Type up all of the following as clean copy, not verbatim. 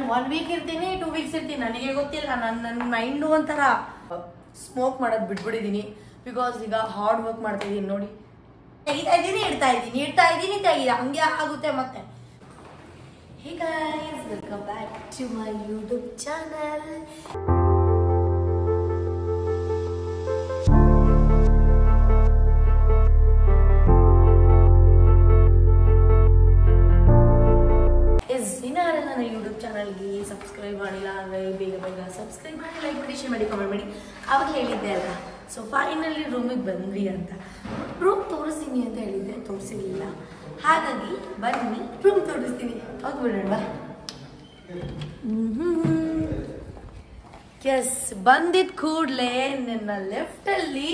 ನಾನು 1 ವೀಕ್ ಇರ್ತೀನಿ 2 ವೀಕ್ಸ್ ಇರ್ತೀನಿ, ನನಗೆ ಗೊತ್ತಿಲ್ಲ. ನನ್ನ ಮೈಂಡು ಒಂಥರ ಸ್ಮೋಕ್ ಮಾಡೋದು ಬಿಟ್ಬಿಟ್ಟಿದ್ದೀನಿ. ಬಿಕಾಸ್ ಈಗ ಹಾರ್ಡ್ ವರ್ಕ್ ಮಾಡ್ತಾ ಇದ್ದೀನಿ ನೋಡಿ. ತೆಗಿತಾ ಇದ್ದೀನಿ, ಇಡ್ತಾ ಇದ್ದೀನಿ, ತೆಗಿದ ಹಂಗೆ ಆಗುತ್ತೆ ಮತ್ತೆ. Hey guys, welcome back to my YouTube channel. ನನ್ನ ಯೂಟ್ಯೂಬ್ ಚಾನಲ್ಗೆ ಸಬ್ಸ್ಕ್ರೈಬ್ ಮಾಡಿಲ್ಲ ಅಂದರೆ ಬೇಗ ಸಬ್ಸ್ಕ್ರೈಬ್ ಮಾಡಿ, ಲೈಕ್ ಮಾಡಿ, ಶೇರ್ ಮಾಡಿ, ಕಮೆಂಟ್ ಮಾಡಿ. ಆವಾಗಲೇ ಹೇಳಿದ್ದೆ ಅಲ್ಲ, ಸೊ ಫೈನಲಿ ರೂಮಿಗೆ ಬಂದ್ವಿ ಅಂತ. ರೂಮ್ ತೋರಿಸ್ತೀನಿ ಅಂತ ಹೇಳಿದ್ದೆ, ತೋರಿಸಿರ್ಲಿಲ್ಲ. ಹಾಗಾಗಿ ಬನ್ನಿ ರೂಮ್ ತೋರಿಸ್ತೀನಿ. ಹೋಗ್ಬಿಡೋಣ. ಎಸ್, ಬಂದಿದ್ದ ಕೂಡಲೇ ನನ್ನ ಲೆಫ್ಟಲ್ಲಿ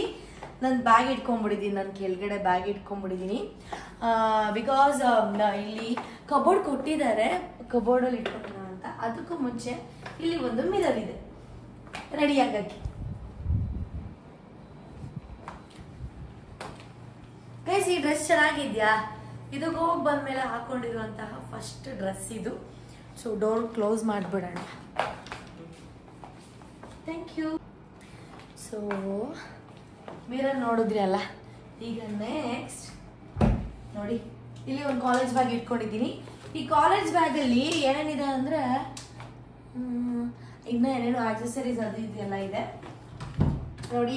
ನನ್ನ ಬ್ಯಾಗ್ ಇಟ್ಕೊಂಡ್ಬಿಟ್ಟಿದ್ದೀನಿ. ನಾನು ಕೆಳಗಡೆ ಬ್ಯಾಗ್ ಇಟ್ಕೊಂಡ್ಬಿಟ್ಟಿದ್ದೀನಿ. ಬಿಕಾಸ್ ಇಲ್ಲಿ ಕಬೋರ್ಡ್ ಕೊಟ್ಟಿದ್ದಾರೆ, ಕಬೋರ್ಡಲ್ಲಿ ಇಟ್ಕೊಳ್ಳೋಣ ಅಂತ. ಅದಕ್ಕೂ ಮುಂಚೆ ಇಲ್ಲಿ ಒಂದು ಮಿರರ್ ಇದೆ ರೆಡಿ ಆಗಕ್ಕೆ. ಗೈಸ್, ಈ ಡ್ರೆಸ್ ಚೆನ್ನಾಗಿದ್ಯಾ? ಇದಕ್ಕೆ ಹೋಗಿ ಬಂದ್ಮೇಲೆ ಹಾಕೊಂಡಿರುವಂತಹ ಫಸ್ಟ್ ಡ್ರೆಸ್ ಇದು. ಸೊ ಡೋರ್ ಕ್ಲೋಸ್ ಮಾಡಿಬಿಡೋಣ. Thank you. ಸೊ ಮಿರರ್ ನೋಡಿದ್ರಿ ಅಲ್ಲ, ಈಗ ನೆಕ್ಸ್ಟ್ ನೋಡಿ, ಇಲ್ಲಿ ಒಂದು ಕಾಲೇಜ್ ಬ್ಯಾಗ್ ಇಟ್ಕೊಂಡಿದ್ದೀನಿ. ಈ ಕಾಲೇಜ್ ಬ್ಯಾಗಲ್ಲಿ ಏನೇನಿದೆ ಅಂದರೆ ಇನ್ನು ಏನೇನು ಆಕ್ಸೆಸರೀಸ್ ಅದು ಇದೆಲ್ಲ ಇದೆ ನೋಡಿ.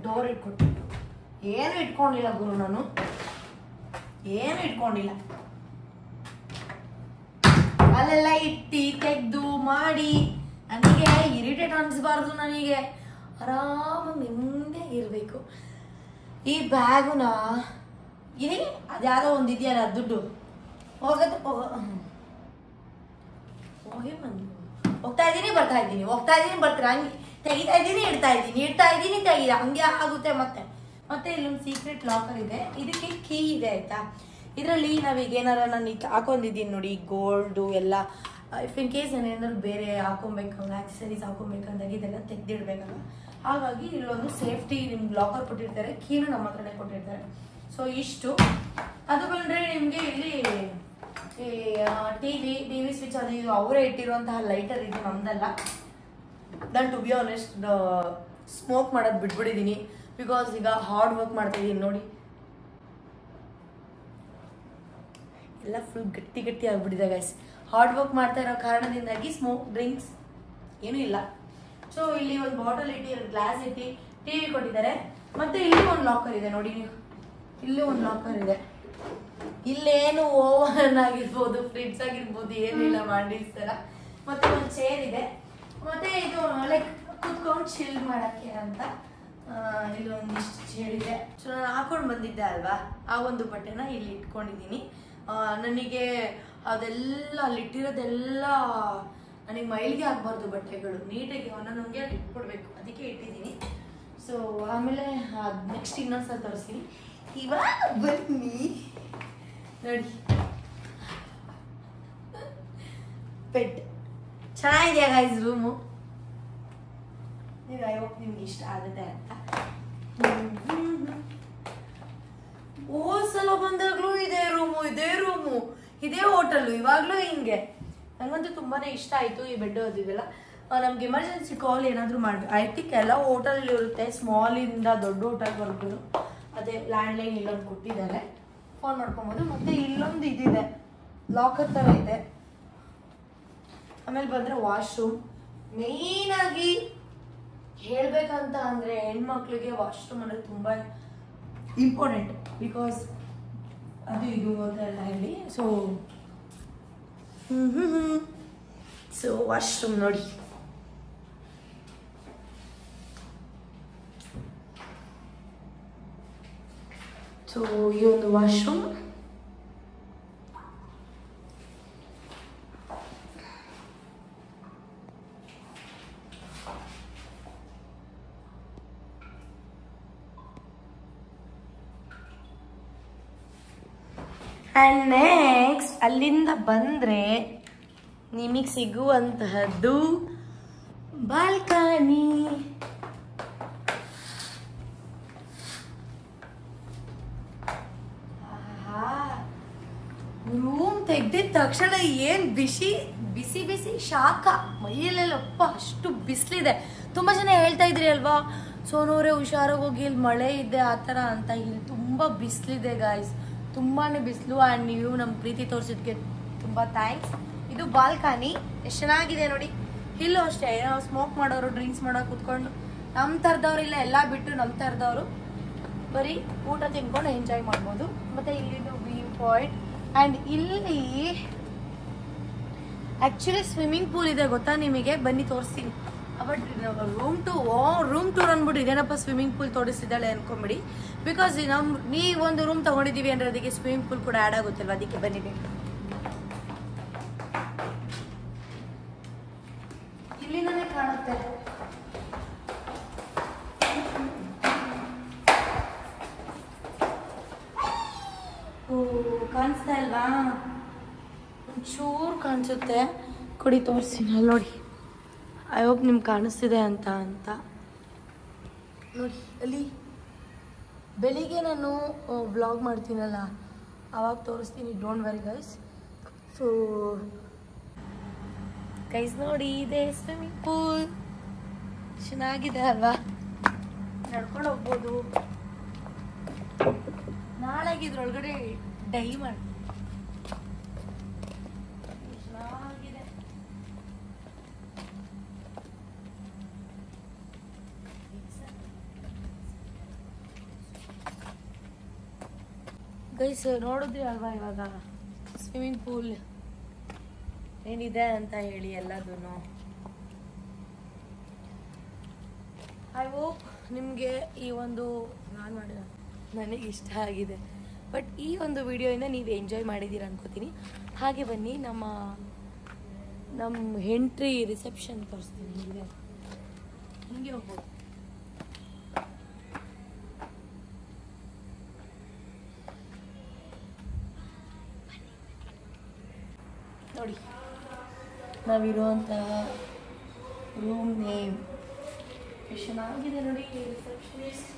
ಡೋರ್ ಇಟ್ಕೊಟ್ಟು ಏನು ಇಟ್ಕೊಂಡಿಲ್ಲ ಗುರು, ನಾನು ಏನು ಇಟ್ಕೊಂಡಿಲ್ಲ. ಅಲ್ಲೆಲ್ಲ ಇಟ್ಟು ತೆಗೆದು ಮಾಡಿ ನನಗೆ ಇರಿಟೇಟ್ ಅನಿಸ್ಬಾರ್ದು. ನನಗೆ ಆರಾಮಾಗಿ ನಿಮ್ಮದೇ ಇರಬೇಕು. ಈ ಬ್ಯಾಗುನ ಇಲ್ಲಿ ಅದ್ಯಾವುದೋ ಒಂದು ಇದೆಯಲ್ಲ ದುಡ್ಡು ಹೋಗೋದು ಹೋಗ್ತಾ ಇದ್ದೀನಿ, ಬರ್ತಾ ಇದ್ದೀನಿ, ಹಂಗೆ ತೆಗಿತಾ ಇದ್ದೀನಿ, ಇಡ್ತಾ ಇದ್ದೀನಿ, ತೆಗಿದ ಹಂಗೆ ಆಗುತ್ತೆ ಮತ್ತೆ ಇಲ್ಲೊಂದು ಸೀಕ್ರೆಟ್ ಲಾಕರ್ ಇದೆ. ಇದಕ್ಕೆ ಕೀ ಇದೆ ಆಯ್ತಾ. ಇದರಲ್ಲಿ ನಾವೀಗ ಏನಾರ ನಾನು ಹಾಕೊಂಡಿದ್ದೀನಿ ನೋಡಿ, ಗೋಲ್ಡು ಎಲ್ಲ. ಇಫ್ ಇನ್ ಕೇಸ್ ನಾನು ಏನಾದ್ರು ಬೇರೆ ಹಾಕೊಬೇಕಂಗ ಆಕ್ಸೆಸರೀಸ್ ಹಾಕೊಬೇಕಂದಾಗ ಇದೆಲ್ಲ ತೆಗೆದಿಡ್ಬೇಕಲ್ಲ. ಹಾಗಾಗಿ ಇಲ್ಲೊಂದು ಸೇಫ್ಟಿ ನಿಮ್ಗೆ ಲಾಕರ್ ಕೊಟ್ಟಿರ್ತಾರೆ, ಕೀನು ನಮ್ಮ ಹತ್ರನೇ ಕೊಟ್ಟಿರ್ತಾರೆ. ಸೊ ಇಷ್ಟು. ಅದು ಬಂದರೆ ನಿಮಗೆ ಇಲ್ಲಿ ಟಿವಿ ಸ್ವಿಚ್ ಅದು ಇದು ಅವರೇ ಇಟ್ಟಿರುವಂತಹ ಲೈಟರ್ ಇದು, ನಮ್ದಲ್ಲ. ನಾನು ಟು ಬಿ ಆನೆಸ್ಟ್ ಸ್ಮೋಕ್ ಮಾಡೋದು ಬಿಟ್ಬಿಟ್ಟಿದ್ದೀನಿ. ಬಿಕಾಸ್ ಈಗ ಹಾರ್ಡ್ ವರ್ಕ್ ಮಾಡ್ತಾ ಇದ್ದೀನಿ ನೋಡಿ, ಎಲ್ಲ ಫುಲ್ ಗಟ್ಟಿ ಆಗ್ಬಿಟ್ಟಿದೆ ಗೈಸ್. ಹಾರ್ಡ್ ವರ್ಕ್ ಮಾಡ್ತಾ ಇರೋ ಕಾರಣದಿಂದಾಗಿ ಸ್ಮೋಕ್ ಡ್ರಿಂಕ್ಸ್ ಏನೂ ಇಲ್ಲ. ಸೊ ಇಲ್ಲಿ ಒಂದು ಬಾಟಲ್ ಇಟ್ಟು, ಗ್ಲಾಸ್ ಇಟ್ಟು, ಟಿವಿ ಕೊಟ್ಟಿದ್ದಾರೆ. ಮತ್ತೆ ಇಲ್ಲಿ ಒಂದು ಲಾಕರ್ ಇದೆ ನೋಡಿ, ನೀವು ಇಲ್ಲೂ ಒಂದು ಲಾಕರ್ ಇದೆ. ಇಲ್ಲೇನು ಓವನ್ ಆಗಿರ್ಬೋದು, ಫ್ರಿಡ್ಜ್ ಆಗಿರ್ಬೋದು, ಏನೂ ಇಲ್ಲ, ಮಾಡ್ಲಿಸ್ ಥರ. ಮತ್ತೆ ಒಂದು ಚೇರ್ ಇದೆ. ಮತ್ತೆ ಇದು ಲೈಕ್ ಕುತ್ಕೊಂಡು ಚಿಲ್ ಮಾಡೋಕ್ಕೆ ಅಂತ ಇಲ್ಲಿ ಒಂದಿಷ್ಟು ಚೇರ್ ಇದೆ. ಸೊ ನಾನು ಹಾಕೊಂಡು ಬಂದಿದ್ದೆ ಅಲ್ವಾ, ಆ ಒಂದು ಬಟ್ಟೆನ ಇಲ್ಲಿ ಇಟ್ಕೊಂಡಿದ್ದೀನಿ. ನನಗೆ ಅದೆಲ್ಲ ಅಲ್ಲಿಟ್ಟಿರೋದೆಲ್ಲ ನನಗೆ ಮೈಲಿಗೆ ಆಗಬಾರ್ದು, ಬಟ್ಟೆಗಳು ನೀಟಾಗಿ ಒಂದೊಂದೇ ಅಲ್ಲಿ ಇಟ್ಕೊಡ್ಬೇಕು, ಅದಕ್ಕೆ ಇಟ್ಟಿದ್ದೀನಿ. ಸೊ ಆಮೇಲೆ ನೆಕ್ಸ್ಟ್ ಇನ್ನೊಂದ್ಸಲ ತೋರಿಸ್ತೀನಿ. ಇವಾಗ ಬನ್ನಿ ನೋಡಿ, ಬೆಡ್ ಚೆನ್ನಾಗಿದೆಯಾ ಗೈಸ್ ರೂಮು? ಐ ಹೋಪ್ ನಿಮ್ಗೆ ಇಷ್ಟ ಆಗುತ್ತೆ ಅಂತ. ಸಲ ಬಂದಾಗ್ಲೂ ಇದೇ ರೂಮು, ಇದೇ ಹೋಟೆಲ್, ಇವಾಗ್ಲೂ ಹಿಂಗೆ. ನಂಗಂತೂ ತುಂಬಾನೇ ಇಷ್ಟ ಆಯ್ತು ಈ ಬೆಡ್. ಅದಿದೆಲ್ಲ ನಮ್ಗೆ ಎಮರ್ಜೆನ್ಸಿ ಕಾಲ್ ಏನಾದ್ರು ಮಾಡಿ, ಐ ಥಿಂಕ್ ಎಲ್ಲ ಹೋಟೆಲ್ ಇರುತ್ತೆ, ಸ್ಮಾಲ್ ಇಂದ ದೊಡ್ಡ ಹೋಟೆಲ್ವರೆಗೂ. ಅದೇ ಲ್ಯಾಂಡ್ಲೈನ್ ಇಲ್ಲೊಂದು ಕೊಟ್ಟಿದ್ದಾರೆ, ಫೋನ್ ಮಾಡ್ಕೊಬೋದು. ಮತ್ತೆ ಇಲ್ಲೊಂದು ಇದಿದೆ, ಲಾಕರ್ ಥರ ಇದೆ. ಆಮೇಲೆ ಬಂದರೆ ವಾಶ್ರೂಮ್. ಮೇಯ್ನಾಗಿ ಹೇಳ್ಬೇಕಂತ ಅಂದರೆ ಹೆಣ್ಮಕ್ಳಿಗೆ ವಾಶ್ರೂಮ್ ಅಂದರೆ ತುಂಬ ಇಂಪಾರ್ಟೆಂಟ್. ಬಿಕಾಸ್ ಅದು ಇದು ಅಂತೆಲ್ಲ ಹೇಳಿ. ಸೊ ವಾಶ್ರೂಮ್ ನೋಡಿ, ಸೊ ಈ ಒಂದು ವಾಶ್ರೂಮ್. ಆ್ಯಂಡ್ ನೆಕ್ಸ್ಟ್ ಅಲ್ಲಿಂದ ಬಂದರೆ ನಿಮಗೆ ಸಿಗುವಂತಹದ್ದು ಬಾಲ್ಕನಿ. ರೂಮ್ ತೆಗ್ದಿದ ತಕ್ಷಣ ಏನು ಬಿಸಿ ಬಿಸಿ ಬಿಸಿ ಶಾಖ ಮೈಯಲ್ಲೆಲ್ಲಪ್ಪ ಅಷ್ಟು ಬಿಸಿಲಿದೆ. ತುಂಬ ಜನ ಹೇಳ್ತಾ ಇದ್ರಿ ಅಲ್ವಾ ಸೋನೂರೇ ಹುಷಾರಾಗಿ ಹೋಗಿ ಇಲ್ಲಿ ಮಳೆ ಇದೆ ಆ ಥರ ಅಂತ. ಇಲ್ಲಿ ತುಂಬ ಬಿಸಿಲಿದೆ ಗಾಯ್ಸ್, ತುಂಬಾ ಬಿಸಿಲು. ಆ್ಯಂಡ್ ನೀವು ನಮ್ಮ ಪ್ರೀತಿ ತೋರಿಸಿದ್ಗೆ ತುಂಬ ಥ್ಯಾಂಕ್ಸ್. ಇದು ಬಾಲ್ಕನಿ ಎಷ್ಟು ಚೆನ್ನಾಗಿದೆ ನೋಡಿ. ಇಲ್ಲೂ ಅಷ್ಟೇ ನಾವು ಸ್ಮೋಕ್ ಮಾಡೋರು ಡ್ರಿಂಕ್ಸ್ ಮಾಡೋಕೆ ಕೂತ್ಕೊಂಡು ನಮ್ಮ ಥರದವ್ರು ಇಲ್ಲ, ಎಲ್ಲ ಬಿಟ್ಟು ನಮ್ಮ ಥರದವರು ಬರೀ ಊಟ ತಿನ್ಕೊಂಡು ಎಂಜಾಯ್ ಮಾಡ್ಬೋದು. ಮತ್ತು ಇಲ್ಲಿದು ವ್ಯೂ ಪಾಯಿಂಟ್. ಆ್ಯಂಡ್ ಇಲ್ಲಿ ಆ್ಯಕ್ಚುಲಿ ಸ್ವಿಮ್ಮಿಂಗ್ ಪೂಲ್ ಇದೆ ಗೊತ್ತಾ ನಿಮಗೆ, ಬನ್ನಿ ತೋರಿಸ್ತೀನಿ. ಬಟ್ ರೂಮ್ ಟೂರ್ ಅಂದ್ಬಿಟ್ಟು ಇದೇನಪ್ಪ ಸ್ವಿಮ್ಮಿಂಗ್ ಪೂಲ್ ತೋರಿಸಿದ್ದಾಳೆ ಅನ್ಕೊಂಬಿಡಿ. ಬಿಕಾಸ್ ನೀವೊಂದು ರೂಮ್ ತಗೊಂಡಿದ್ದೀವಿ ಅಂದರೆ ಅದಕ್ಕೆ ಸ್ವಿಮ್ಮಿಂಗ್ ಪೂಲ್ ಕೂಡ ಆ್ಯಡ್ ಆಗುತ್ತಲ್ವ, ಅದಕ್ಕೆ ಬನ್ನಿಬೇಕು. ಇಲ್ಲಿಂದನೇ ಕಾಣುತ್ತೆ. ಕಾಣಿಸ್ತಾ ಇಲ್ವಾ? ಒಂಚೂರು ಕಾಣಿಸುತ್ತೆ, ಕೊಡಿ ತೋರಿಸ್ತೀನಿ. ಅಲ್ಲಿ ನೋಡಿ, ಐ ಹೋಪ್ ನಿಮ್ಗೆ ಕಾಣಿಸ್ತಿದೆ ಅಂತ ನೋಡಿ. ಅಲ್ಲಿ ಬೆಳಿಗ್ಗೆ ನಾನು ವ್ಲಾಗ್ ಮಾಡ್ತೀನಲ್ಲ ಆವಾಗ ತೋರಿಸ್ತೀನಿ, don't worry guys. So guys ನೋಡಿ, ಇದೆ ಸ್ವಿಮ್ಮಿಂಗ್ ಪೂಲ್, ಚೆನ್ನಾಗಿದೆ ಅಲ್ವಾ? ನಡ್ಕೊಂಡು ಹೋಗ್ಬೋದು. ನಾಳೆಗೆ ಇದ್ರೊಳಗಡೆ ಡೈ ಮಾಡಿ ಚೆನ್ನಾಗಿದೆ. ಗೈಸ್ ನೋಡಿದ್ರಿ ಅಲ್ವಾ ಇವಾಗ ಸ್ವಿಮ್ಮಿಂಗ್ ಪೂಲ್ ಏನಿದೆ ಅಂತ ಹೇಳಿ ಎಲ್ಲದೂ. ಐ ಹೋಪ್ ನಿಮಗೆ ಈ ಒಂದು ನಾನು ಮಾಡಿದ ನನಗೆ ಇಷ್ಟ ಆಗಿದೆ. ಬಟ್ ಈ ಒಂದು ವಿಡಿಯೋಯಿಂದ ನೀವು ಎಂಜಾಯ್ ಮಾಡಿದ್ದೀರ ಅನ್ಕೋತೀನಿ. ಹಾಗೆ ಬನ್ನಿ ನಮ್ಮ ಎಂಟ್ರಿ ರಿಸೆಪ್ಷನ್ ತೋರಿಸ್ತೀನಿ. ಹಿಂಗೆ ಹೋಗ್ಬೋದು. ನೋಡಿ ನಾವಿರುವಂಥ ರೂಮ್ ನೇಮ್ ಎಷ್ಟು ಚೆನ್ನಾಗಿದೆ ನೋಡಿ. Receptionist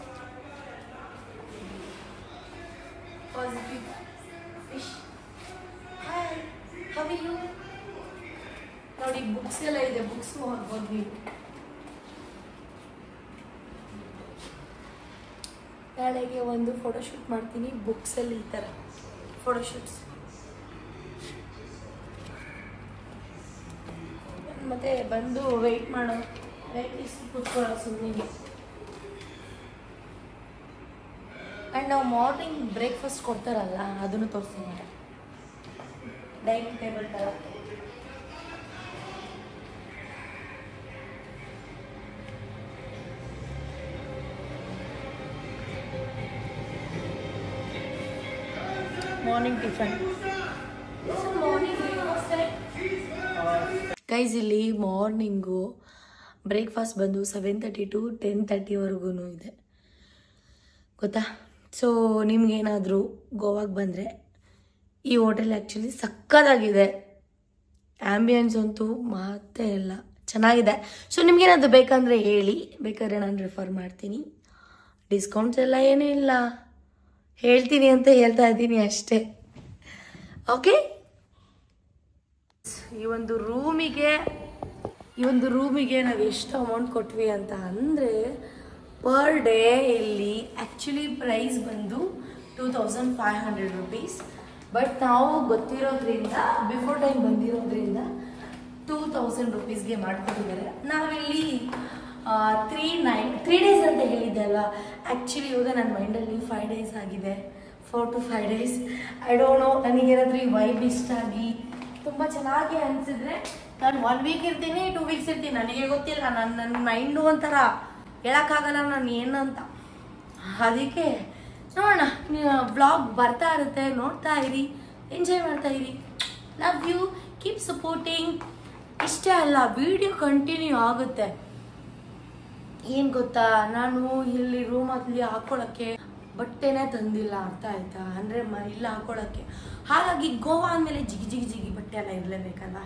positive fish. Hi, how are you? ನೋಡಿ ಬುಕ್ಸ್ ಎಲ್ಲ ಇದೆ, ಬುಕ್ಸ್ ಹೋಗ್ಬೋದು ನೀವು. ನಾಳೆಗೆ ಒಂದು ಫೋಟೋಶೂಟ್ ಮಾಡ್ತೀನಿ ಬುಕ್ಸಲ್ಲಿ, ಈ ಥರ ಫೋಟೋಶೂಟ್ಸ್. ಮತ್ತೆ ಬಂದು ವೆಯ್ಟ್ ಲಿಸ್ಟ್ ಕೂತ್ಕೊಳ್ಳೋ ಸುಮ್ಮನೆ. ಆ್ಯಂಡ್ ನಾವು ಮಾರ್ನಿಂಗ್ ಬ್ರೇಕ್ಫಾಸ್ಟ್ ಕೊಡ್ತಾರಲ್ಲ ಅದನ್ನು ತೋರಿಸ್ತೀನಿ. ಡೈನಿಂಗ್ ಟೇಬಲ್ ಥರ ಮಾರ್ನಿಂಗ್ ಟಿಫನ್. ಗೈಸ್ ಇಲ್ಲಿ ಮಾರ್ನಿಂಗು ಬ್ರೇಕ್ಫಾಸ್ಟ್ ಬಂದು 7:30 to 10:30ವರೆಗೂ ಇದೆ ಗೊತ್ತಾ. ಸೊ ನಿಮ್ಗೇನಾದರೂ ಗೋವಾಗೆ ಬಂದರೆ ಈ ಹೋಟೆಲ್ ಆ್ಯಕ್ಚುಲಿ ಸಕ್ಕತ್ತಾಗಿದೆ. ಆ್ಯಂಬಿಯನ್ಸ್ ಅಂತೂ ಮಾತೇ ಇಲ್ಲ, ಚೆನ್ನಾಗಿದೆ. ಸೊ ನಿಮ್ಗೇನಾದರೂ ಬೇಕಂದರೆ ಹೇಳಿ, ಬೇಕಾದ್ರೆ ನಾನು ರೆಫರ್ ಮಾಡ್ತೀನಿ. ಡಿಸ್ಕೌಂಟ್ಸ್ ಎಲ್ಲ ಏನೂ ಇಲ್ಲ, ಹೇಳ್ತೀನಿ ಅಂತ ಹೇಳ್ತಾ ಇದ್ದೀನಿ ಅಷ್ಟೇ. ಓಕೆ, ಈ ಒಂದು ರೂಮಿಗೆ ನಾವು ಎಷ್ಟು ಅಮೌಂಟ್ ಕೊಟ್ವಿ ಅಂತ ಅಂದರೆ ಪರ್ ಡೇ ಇಲ್ಲಿ ಆ್ಯಕ್ಚುಲಿ ಪ್ರೈಸ್ ಬಂದು 2500 rupees. ಬಟ್ ನಾವು ಗೊತ್ತಿರೋದ್ರಿಂದ ಬಿಫೋರ್ ಟೈಮ್ ಬಂದಿರೋದ್ರಿಂದ 2000 rupeesಗೆ ಮಾಡಿಕೊಟ್ಟಿದ್ದಾರೆ. ನಾವಿಲ್ಲಿ 3 days ಅಂತ ಹೇಳಿದ್ದೆ ಅಲ್ವಾ. ಆ್ಯಕ್ಚುಲಿ ಇವಾಗ ನನ್ನ ಮೈಂಡಲ್ಲಿ 5 days ಆಗಿದೆ, 4 to 5 days. I don't know, ನನಗೇನಾದರೂ ಈ ವೈಬ್ ಇಷ್ಟ ಆಗಿ ತುಂಬ ಚೆನ್ನಾಗಿ ಅನಿಸಿದ್ರೆ ನಾನು 1 week ಇರ್ತೀನಿ, 2 weeks ಇರ್ತೀನಿ, ನನಗೆ ಗೊತ್ತಿಲ್ಲ. ನನ್ನ ಮೈಂಡು ಒಂಥರ ಹೇಳೋಕ್ಕಾಗಲ್ಲ ನಾನು ಏನು ಅಂತ. ಅದಕ್ಕೆ ನೋಡೋಣ, ವ್ಲಾಗ್ ಬರ್ತಾ ಇರುತ್ತೆ, ನೋಡ್ತಾ ಇರಿ, ಎಂಜಾಯ್ ಮಾಡ್ತಾ ಇರಿ. Love you, keep supporting. ಇಷ್ಟೇ ಅಲ್ಲ, ವಿಡಿಯೋ ಕಂಟಿನ್ಯೂ ಆಗುತ್ತೆ. ಏನು ಗೊತ್ತಾ, ನಾನು ಇಲ್ಲಿ ರೂಮಲ್ಲಿ ಹಾಕ್ಕೊಳ್ಳೋಕ್ಕೆ ಬಟ್ಟೆನೇ ತಂದಿಲ್ಲ, ಅರ್ಥ ಆಯ್ತಾ? ಅಂದರೆ ಇಲ್ಲ ಹಾಕ್ಕೊಳ್ಳೋಕ್ಕೆ. ಹಾಗಾಗಿ ಗೋವಾ ಅಂದಮೇಲೆ ಜಿಗಿ ಬಟ್ಟೆ ಎಲ್ಲ ಇರಲೇಬೇಕಲ್ಲ.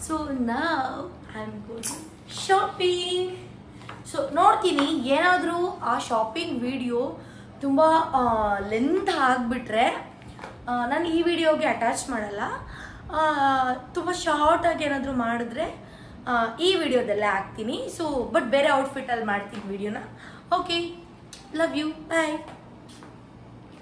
ಸೊ ನಾವ್ I am going shopping. So ನೋಡ್ತೀನಿ, ಏನಾದರೂ ಆ ಶಾಪಿಂಗ್ ವಿಡಿಯೋ ತುಂಬ ಲೆಂತ್ ಆಗಿಬಿಟ್ರೆ ನಾನು ಈ ವಿಡಿಯೋಗೆ ಅಟ್ಯಾಚ್ ಮಾಡಲ್ಲ. ತುಂಬ ಶಾರ್ಟಾಗಿ ಏನಾದರೂ ಮಾಡಿದ್ರೆ ಈ ವಿಡಿಯೋದಲ್ಲೇ ಹಾಕ್ತೀನಿ. ಸೊ ಬಟ್ ಬೇರೆ ಔಟ್ಫಿಟ್ಟಲ್ಲಿ ಮಾಡ್ತೀನಿ ವಿಡಿಯೋನ. Okay, love you, bye.